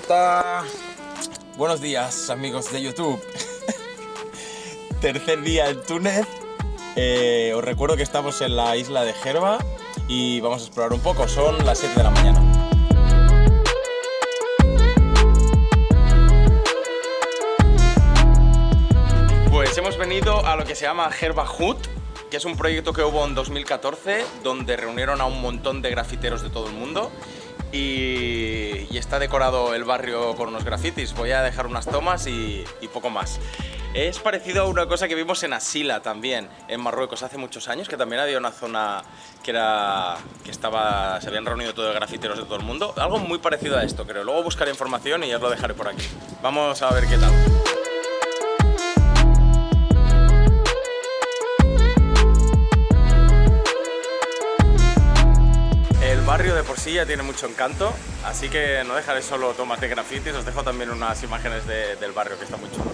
Ta. Buenos días, amigos de YouTube. Tercer día en Túnez. Os recuerdo que estamos en la isla de Gerba y vamos a explorar un poco. Son las 7 de la mañana. Pues hemos venido a lo que se llama Gerba Hood, que es un proyecto que hubo en 2014 donde reunieron a un montón de grafiteros de todo el mundo y está decorado el barrio con unos grafitis. Voy a dejar unas tomas y poco más. Es parecido a una cosa que vimos en Asila también, en Marruecos, hace muchos años, que también había una zona se habían reunido todos los grafiteros de todo el mundo. Algo muy parecido a esto, creo. Luego buscaré información y ya os lo dejaré por aquí. Vamos a ver qué tal. El barrio de por sí ya tiene mucho encanto, así que no dejaré solo tomas de grafitis, os dejo también unas imágenes del barrio que está muy chulo.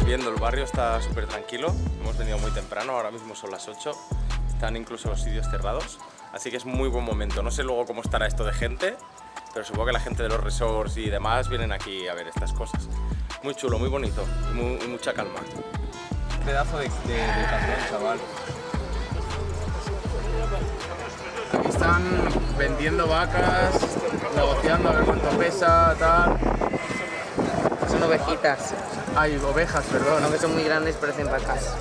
El barrio está súper tranquilo, hemos venido muy temprano, ahora mismo son las 8, están incluso los sitios cerrados, así que es muy buen momento. No sé luego cómo estará esto de gente, pero supongo que la gente de los resorts y demás vienen aquí a ver estas cosas. Muy chulo, muy bonito y mucha calma. Pedazo de cañón, chaval. Aquí están vendiendo vacas, negociando a ver cuánto pesa, tal. Son ovejitas. Hay ovejas, perdón. Aunque son muy grandes, parecen vacas.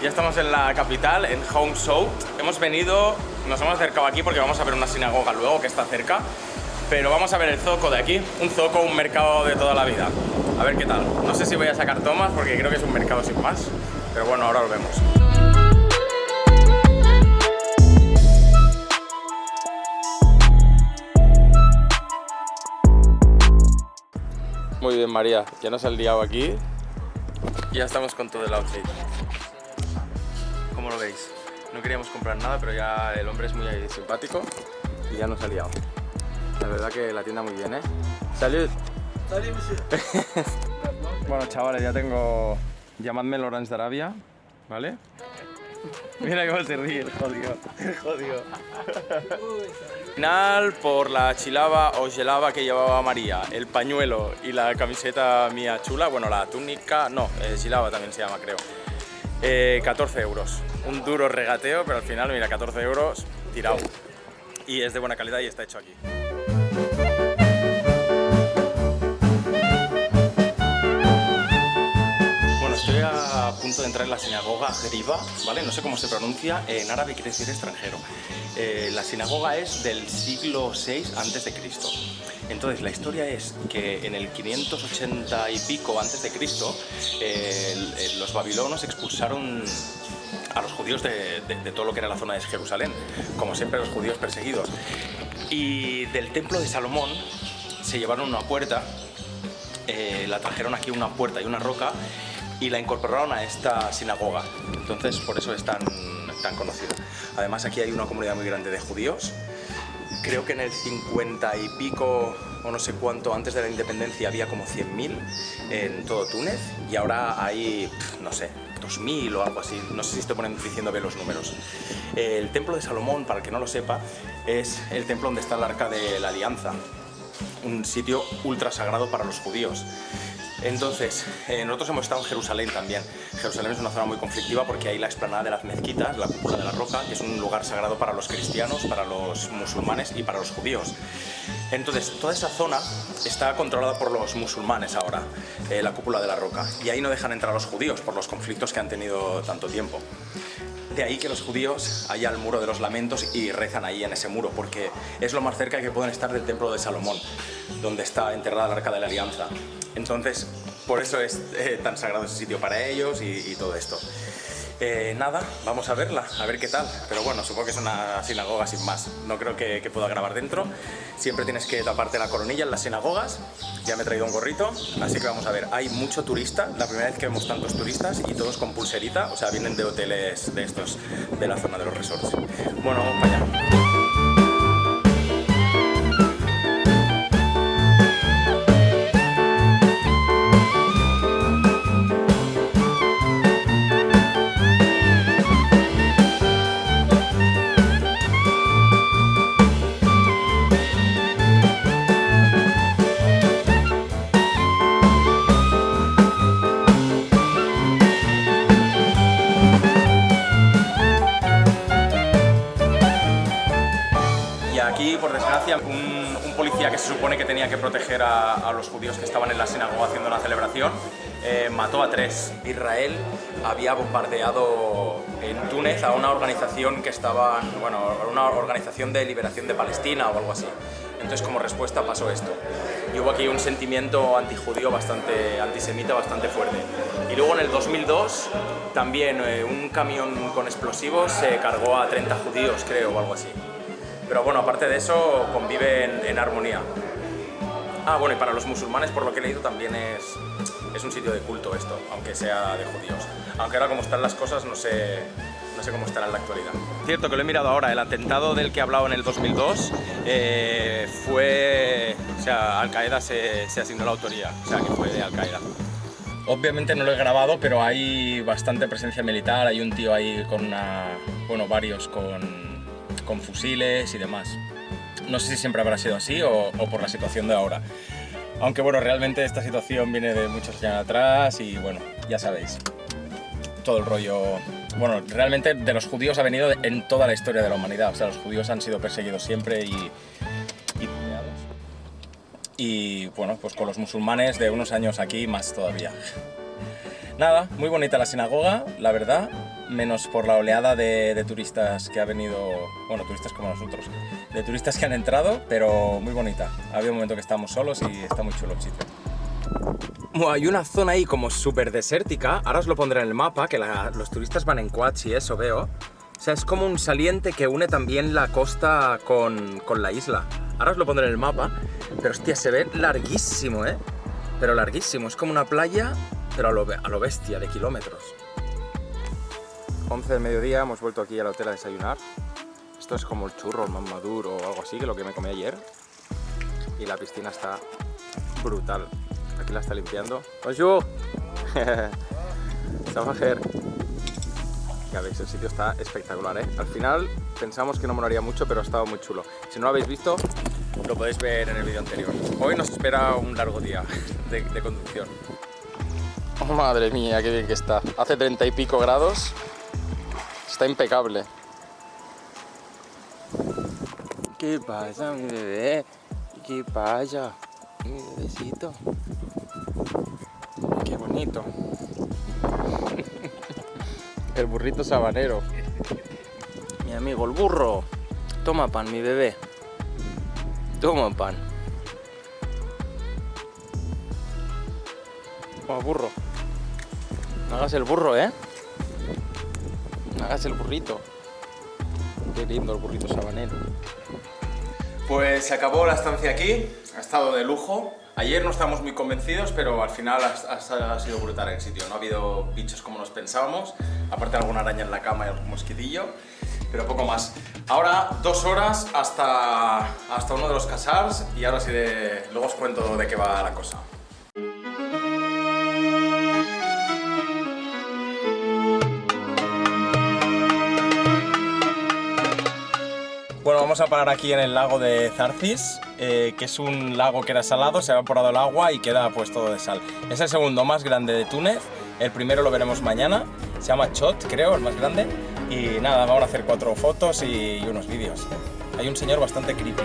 Ya estamos en la capital, en Home South. Nos hemos acercado aquí porque vamos a ver una sinagoga luego que está cerca. Pero vamos a ver el zoco de aquí. Un mercado de toda la vida. A ver qué tal. No sé si voy a sacar tomas porque creo que es un mercado sin más. Pero bueno, ahora lo vemos. Muy bien, María, ya nos has liado aquí y ya estamos con todo el outfit. ¿Cómo lo veis? No queríamos comprar nada, pero ya el hombre es muy simpático y ya nos ha liado. La verdad que la tienda muy bien, ¿eh? ¡Salud! ¡Salud, monsieur! Bueno, chavales, ya tengo... Llamadme Lawrence de Arabia, ¿vale? Mira cómo se ríe el jodido. Final por la chilaba o gelaba que llevaba María, el pañuelo y la camiseta mía chula, bueno, la túnica, no, chilaba también se llama, creo. 14 euros. Un duro regateo, pero al final, mira, 14 euros tirado. Y es de buena calidad y está hecho aquí. Estoy a punto de entrar en la sinagoga Griba, ¿vale? No sé cómo se pronuncia, en árabe quiere decir extranjero. La sinagoga es del siglo VI a.C. Entonces la historia es que en el 580 y pico a.C. Los babilonos expulsaron a los judíos de todo lo que era la zona de Jerusalén, como siempre los judíos perseguidos. Y del templo de Salomón se llevaron una puerta, la trajeron aquí una puerta y una roca, y la incorporaron a esta sinagoga, entonces por eso es tan conocida. Además aquí hay una comunidad muy grande de judíos. Creo que en el 50 y pico o no sé cuánto antes de la independencia había como 100.000 en todo Túnez y ahora hay, no sé, 2.000 o algo así, no sé si estoy diciendo bien los números. El templo de Salomón, para el que no lo sepa, es el templo donde está el Arca de la Alianza, un sitio ultra sagrado para los judíos. Entonces, nosotros hemos estado en Jerusalén también. Jerusalén es una zona muy conflictiva porque hay la explanada de las mezquitas, la cúpula de la roca, que es un lugar sagrado para los cristianos, para los musulmanes y para los judíos. Entonces, toda esa zona está controlada por los musulmanes ahora, la cúpula de la roca. Y ahí no dejan entrar a los judíos por los conflictos que han tenido tanto tiempo. De ahí que los judíos haya el muro de los lamentos y rezan ahí en ese muro, porque es lo más cerca que pueden estar del templo de Salomón, donde está enterrada el Arca de la Alianza. Entonces, por eso es tan sagrado ese sitio para ellos y todo esto. Nada, vamos a verla, a ver qué tal. Pero bueno, supongo que es una sinagoga sin más. No creo que pueda grabar dentro. Siempre tienes que taparte la coronilla en las sinagogas. Ya me he traído un gorrito, así que vamos a ver. Hay mucho turista, la primera vez que vemos tantos turistas y todos con pulserita. O sea, vienen de hoteles de estos, de la zona de los resorts. Bueno, vamos para allá. Aquí, por desgracia, un policía que se supone que tenía que proteger a los judíos que estaban en la sinagoga haciendo una celebración, mató a 3. Israel había bombardeado en Túnez a una organización que estaban, bueno, una organización de liberación de Palestina o algo así. Entonces, como respuesta pasó esto. Y hubo aquí un sentimiento antijudío bastante, antisemita bastante fuerte. Y luego en el 2002 también un camión con explosivos se cargó a 30 judíos, creo, o algo así. Pero bueno, aparte de eso, conviven en armonía. Ah, bueno, y para los musulmanes, por lo que he leído, también es un sitio de culto esto, aunque sea de judíos. Aunque ahora como están las cosas, no sé cómo estará en la actualidad. Cierto que lo he mirado ahora, el atentado del que he hablado en el 2002 fue... O sea, Al-Qaeda se asignó la autoría, o sea, que fue de Al-Qaeda. Obviamente no lo he grabado, pero hay bastante presencia militar, hay un tío ahí con varios con fusiles y demás. No sé si siempre habrá sido así o por la situación de ahora. Aunque bueno, realmente esta situación viene de muchos años atrás y bueno, ya sabéis, todo el rollo... Bueno, realmente de los judíos ha venido en toda la historia de la humanidad. O sea, los judíos han sido perseguidos siempre y bueno, pues con los musulmanes de unos años aquí más todavía. Nada, muy bonita la sinagoga, la verdad, menos por la oleada de turistas que ha venido, bueno, turistas como nosotros, de turistas que han entrado, pero muy bonita. Había un momento que estábamos solos y está muy chulo el sitio. Bueno, hay una zona ahí como súper desértica, ahora os lo pondré en el mapa, que los turistas van en quads y eso veo. O sea, es como un saliente que une también la costa con la isla. Ahora os lo pondré en el mapa, pero hostia, se ve larguísimo, ¿eh? Pero larguísimo, es como una playa... pero a lo bestia, de kilómetros. 11 del mediodía, hemos vuelto aquí al hotel a desayunar. Esto es como el churro, el man maduro o algo así, que lo que me comí ayer. Y la piscina está brutal. Aquí la está limpiando. ¡Bonjour! ¡Sabajer! Ya veis, el sitio está espectacular, ¿eh? Al final pensamos que no molaría mucho, pero ha estado muy chulo. Si no lo habéis visto, lo podéis ver en el vídeo anterior. Hoy nos espera un largo día de conducción. Oh, madre mía, qué bien que está. Hace 30 y pico grados. Está impecable. ¿Qué pasa, mi bebé? ¿Qué pasa? Mi bebecito. Qué bonito. El burrito sabanero. Mi amigo, el burro. Toma pan, mi bebé. Toma pan. Toma, burro. No hagas el burro, ¿eh? No hagas el burrito. Qué lindo el burrito sabanero. Pues se acabó la estancia aquí. Ha estado de lujo. Ayer no estábamos muy convencidos, pero al final ha sido brutal el sitio. No ha habido bichos como nos pensábamos. Aparte de alguna araña en la cama y algún mosquitillo. Pero poco más. Ahora 2 horas hasta uno de los casals. Y ahora sí, luego os cuento de qué va la cosa. Bueno, vamos a parar aquí en el lago de Zarzis, que es un lago que era salado, se ha evaporado el agua y queda pues todo de sal. Es el segundo más grande de Túnez, el primero lo veremos mañana, se llama Chot, creo, el más grande. Y nada, vamos a hacer 4 fotos y unos vídeos. Hay un señor bastante creepy.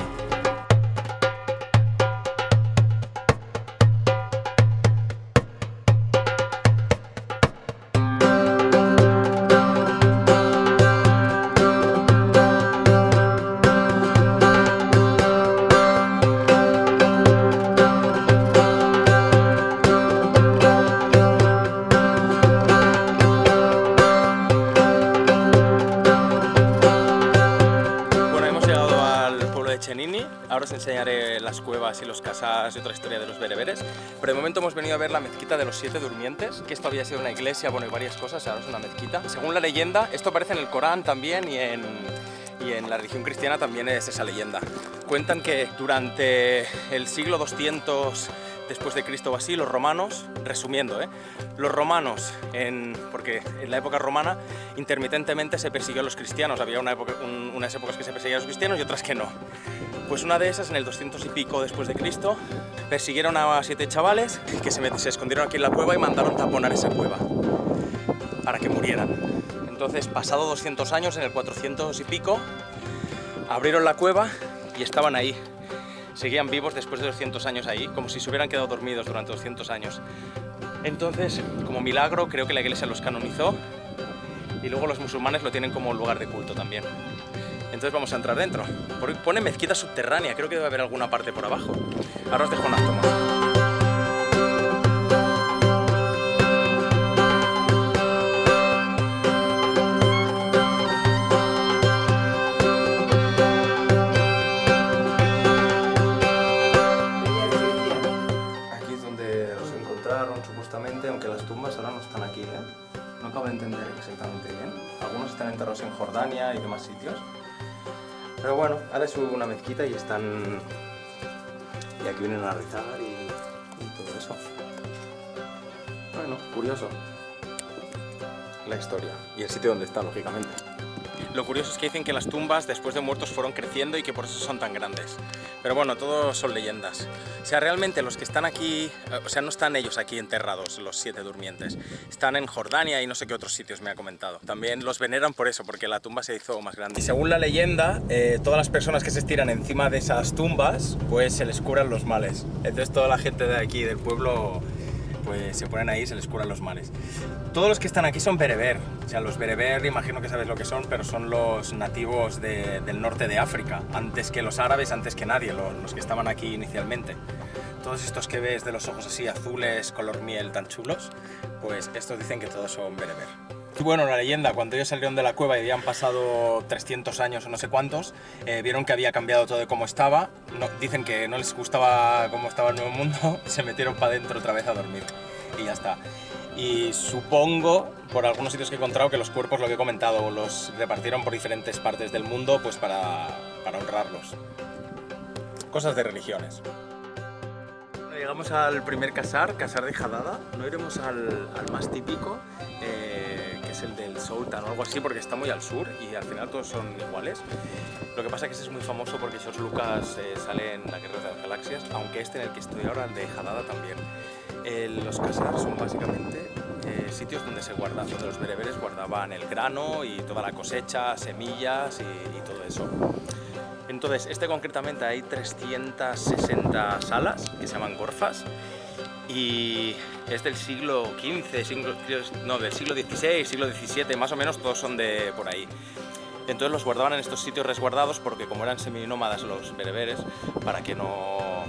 os enseñaré las cuevas y los casas y otra historia de los bereberes, pero de momento hemos venido a ver la mezquita de los 7 durmientes, que esto había sido una iglesia, bueno, y varias cosas, ahora es una mezquita. Según la leyenda, esto aparece en el Corán también y en la religión cristiana también es esa leyenda. Cuentan que durante el siglo 200 después de Cristo o así, los romanos, resumiendo, los romanos, porque en la época romana intermitentemente se persiguió a los cristianos, había unas épocas que se perseguían a los cristianos y otras que no. Pues una de esas, en el 200 y pico después de Cristo, persiguieron a 7 chavales que se escondieron aquí en la cueva y mandaron taponar esa cueva para que murieran. Entonces, pasado 200 años, en el 400 y pico, abrieron la cueva y estaban ahí. Seguían vivos después de 200 años ahí, como si se hubieran quedado dormidos durante 200 años. Entonces, como milagro, creo que la iglesia los canonizó y luego los musulmanes lo tienen como lugar de culto también. Entonces vamos a entrar dentro. Pone mezquita subterránea, creo que debe haber alguna parte por abajo. Ahora os dejo unas tomas. Supuestamente, aunque las tumbas ahora no están aquí, no acabo de entender exactamente bien. Algunos están enterrados en Jordania y demás sitios. Pero bueno, ahora es una mezquita y están... Y aquí vienen a rezar y todo eso. Bueno, curioso. La historia. Y el sitio donde está, lógicamente. Lo curioso es que dicen que las tumbas después de muertos fueron creciendo y que por eso son tan grandes. Pero bueno, todo son leyendas. O sea, realmente los que están aquí, o sea, no están ellos aquí enterrados, los 7 durmientes. Están en Jordania y no sé qué otros sitios me ha comentado. También los veneran por eso, porque la tumba se hizo más grande. Y según la leyenda, todas las personas que se estiran encima de esas tumbas, pues se les curan los males. Entonces toda la gente de aquí, del pueblo, pues se ponen ahí y se les curan los males. Todos los que están aquí son bereber, o sea, los bereber imagino que sabes lo que son, pero son los nativos del norte de África, antes que los árabes, antes que nadie, los que estaban aquí inicialmente. Todos estos que ves de los ojos así azules, color miel, tan chulos, pues estos dicen que todos son bereber. Y bueno, la leyenda, cuando ellos salieron de la cueva y habían pasado 300 años o no sé cuántos, vieron que había cambiado todo de cómo estaba, dicen que no les gustaba cómo estaba el nuevo mundo, se metieron para adentro otra vez a dormir y ya está. Y supongo, por algunos sitios que he encontrado, que los cuerpos, lo que he comentado, los repartieron por diferentes partes del mundo pues para honrarlos. Cosas de religiones. Llegamos al primer casar de Hadada. No iremos al más típico, que es el del Sultan o algo así, porque está muy al sur y al final todos son iguales. Lo que pasa es que ese es muy famoso porque George Lucas sale en La Guerra de las Galaxias, aunque este en el que estoy ahora, el de Hadada, también. Los casars son básicamente sitios donde donde los bereberes guardaban el grano y toda la cosecha, semillas y todo eso. Entonces, concretamente hay 360 salas que se llaman gorfas y es del siglo XV, del siglo XVI, siglo XVII, más o menos todos son de por ahí. Entonces los guardaban en estos sitios resguardados porque como eran seminómadas los bereberes, para que no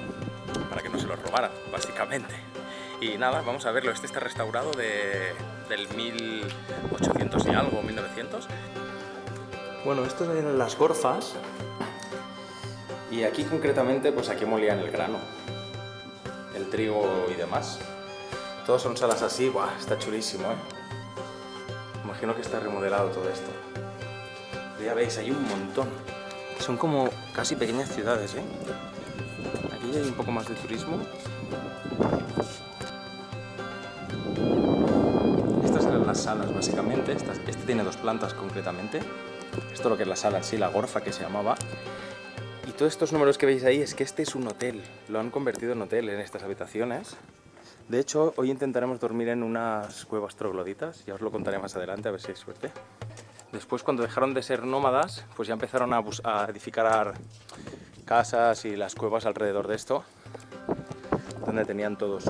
se los robaran, básicamente. Y nada, vamos a verlo. Este está restaurado del 1800 y algo, 1900. Bueno, estos eran las gorfas. Y aquí concretamente, pues aquí molían el grano, el trigo y demás. Todos son salas así, ¡buah! Está chulísimo, Imagino que está remodelado todo esto. Pero ya veis, hay un montón. Son como casi pequeñas ciudades, Aquí hay un poco más de turismo. Estas eran las salas, básicamente. Este tiene 2 plantas concretamente. Esto lo que es la sala en sí, la gorfa que se llamaba. Y todos estos números que veis ahí es que este es un hotel. Lo han convertido en hotel en estas habitaciones. De hecho, hoy intentaremos dormir en unas cuevas trogloditas. Ya os lo contaré más adelante, a ver si hay suerte. Después, cuando dejaron de ser nómadas, pues ya empezaron a edificar casas y las cuevas alrededor de esto, donde tenían todos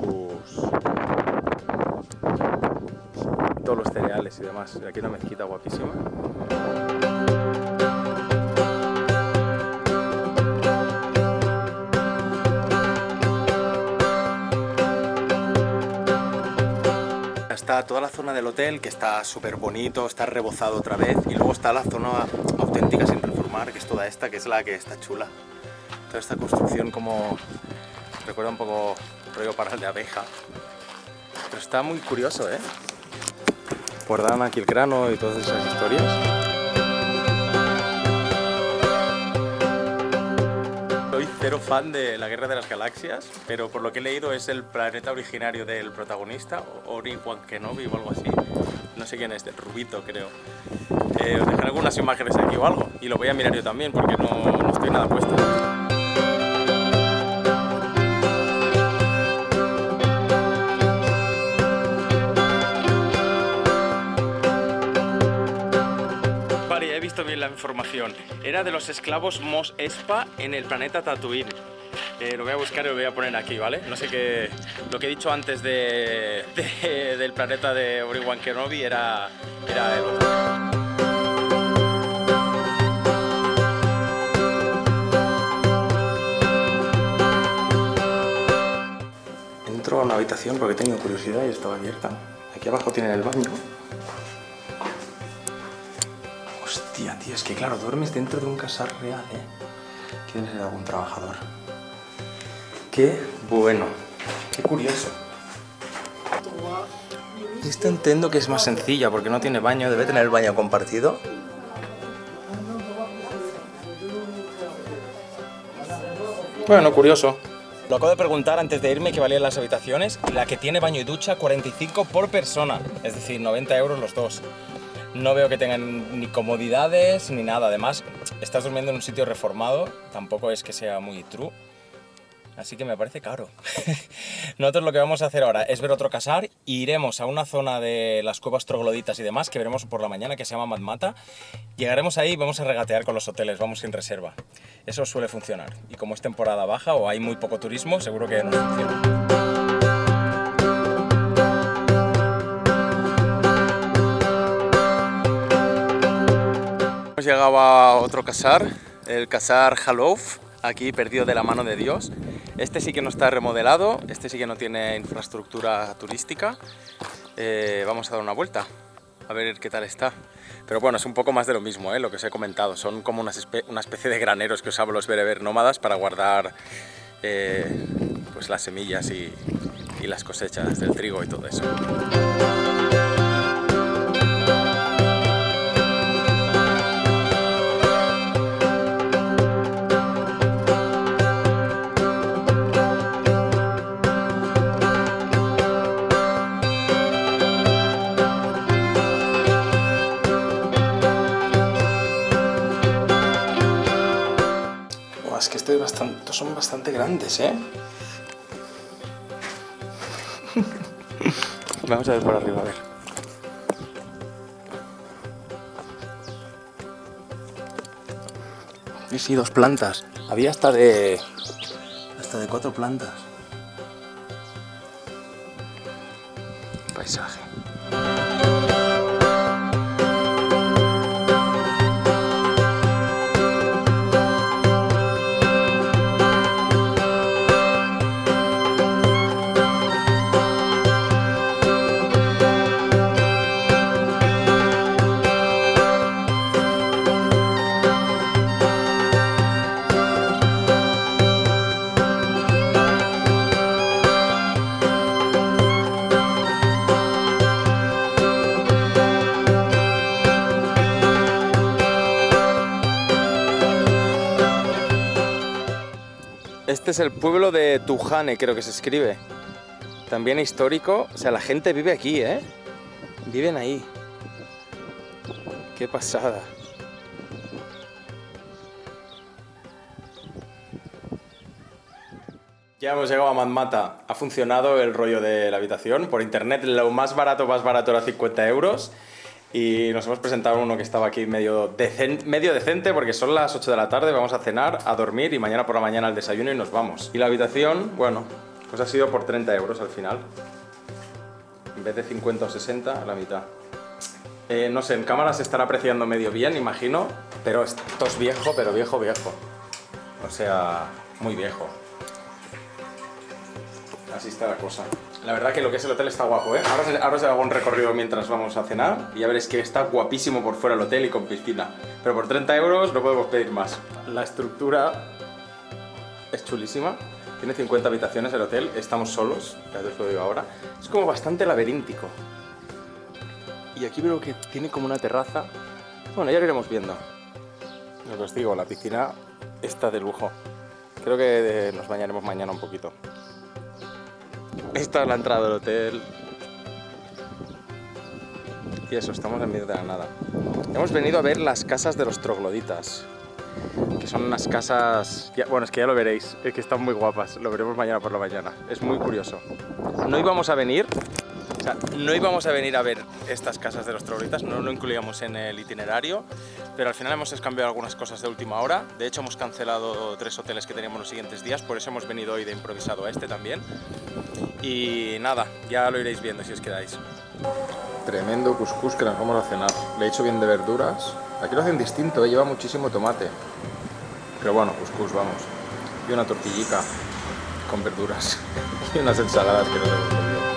los cereales y demás. Aquí una mezquita guapísima. Está toda la zona del hotel, que está súper bonito, está rebozado otra vez, y luego está la zona auténtica sin reformar, que es toda esta, que es la que está chula. Toda esta construcción como recuerda un poco rollo paral de abeja. Pero está muy curioso, ¿eh? Guardaban aquí el grano y todas esas historias. Soy cero fan de la Guerra de las Galaxias, pero por lo que he leído es el planeta originario del protagonista, Obi-Wan Kenobi o algo así. No sé quién es, del Rubito, creo. Os dejaré algunas imágenes aquí o algo, y lo voy a mirar yo también porque no estoy nada puesto. Vale, he visto bien la información. Era de los esclavos Mos Espa en el planeta Tatooine. Lo voy a buscar y lo voy a poner aquí, ¿vale? No sé qué... Lo que he dicho antes del planeta de Obi-Wan Kenobi era el otro. Entro a una habitación porque he tenido curiosidad y estaba abierta. Aquí abajo tienen el baño. Hostia, tío, es que claro, duermes dentro de un casar real, ¿eh? Quiere ser algún trabajador. Qué bueno, qué curioso. Esta entiendo que es más sencilla porque no tiene baño, debe tener el baño compartido. Bueno, curioso. Lo acabo de preguntar antes de irme qué valían las habitaciones. La que tiene baño y ducha, 45 por persona, es decir, 90 euros los dos. No veo que tengan ni comodidades ni nada. Además, estás durmiendo en un sitio reformado, tampoco es que sea muy true. Así que me parece caro. Nosotros lo que vamos a hacer ahora es ver otro casar e iremos a una zona de las cuevas trogloditas y demás que veremos por la mañana que se llama Matmata. Llegaremos ahí y vamos a regatear con los hoteles, vamos sin reserva. Eso suele funcionar. Y como es temporada baja o hay muy poco turismo, seguro que nos funciona. Hemos llegado a otro casar, el casar Halouf. Aquí perdido de la mano de Dios. Este sí que no está remodelado, este sí que no tiene infraestructura turística. Vamos a dar una vuelta, a ver qué tal está. Pero bueno, es un poco más de lo mismo, lo que os he comentado. Son como una especie de graneros que os hablo los bereber nómadas para guardar pues las semillas y las cosechas del trigo y todo eso. Es que estos son bastante grandes, ¿eh? Vamos a ver por arriba, a ver. Y sí, 2 plantas. Había hasta de 4 plantas. Paisaje. Este es el pueblo de Tujane, creo que se escribe. También histórico. O sea, la gente vive aquí, ¿eh? Viven ahí. Qué pasada. Ya hemos llegado a Matmata. Ha funcionado el rollo de la habitación. Por internet lo más barato era 50 euros. Y nos hemos presentado uno que estaba aquí medio decente porque son las 8 de la tarde, vamos a cenar, a dormir y mañana por la mañana al desayuno y nos vamos. Y la habitación, bueno, pues ha sido por 30 euros al final. En vez de 50 o 60, la mitad. No sé, en cámara se estará apreciando medio bien, imagino, pero esto es viejo, pero viejo. O sea, muy viejo. Así está la cosa. La verdad que lo que es el hotel está guapo, ¿eh? Ahora os hago un recorrido mientras vamos a cenar y ya veréis que está guapísimo por fuera el hotel y con piscina. Pero por 30 euros no podemos pedir más. La estructura Es chulísima. Tiene 50 habitaciones el hotel. Estamos solos, ya os lo digo ahora. Es como bastante laberíntico. Y aquí veo que tiene como una terraza. Bueno, ya lo iremos viendo. Lo que os digo, la piscina está de lujo. Creo que nos bañaremos mañana un poquito. Esta es la entrada del hotel. Y eso, estamos en medio de la nada. Hemos venido a ver las casas de los trogloditas, que son unas casas... bueno, es que ya lo veréis, es que están muy guapas. Lo veremos mañana por la mañana. Es muy curioso. No íbamos a venir... O sea, no íbamos a venir a ver estas casas de los trogloditas, no lo incluíamos en el itinerario, pero al final hemos cambiado algunas cosas de última hora. De hecho, hemos cancelado 3 hoteles que teníamos los siguientes días, por eso hemos venido hoy de improvisado a este también. Y nada, ya lo iréis viendo si os quedáis. Tremendo cuscús que nos vamos a cenar. Le he hecho bien de verduras. Aquí lo hacen distinto, lleva muchísimo tomate. Pero bueno, cuscús, vamos. Y una tortillica con verduras. Y unas ensaladas que no hemos comido.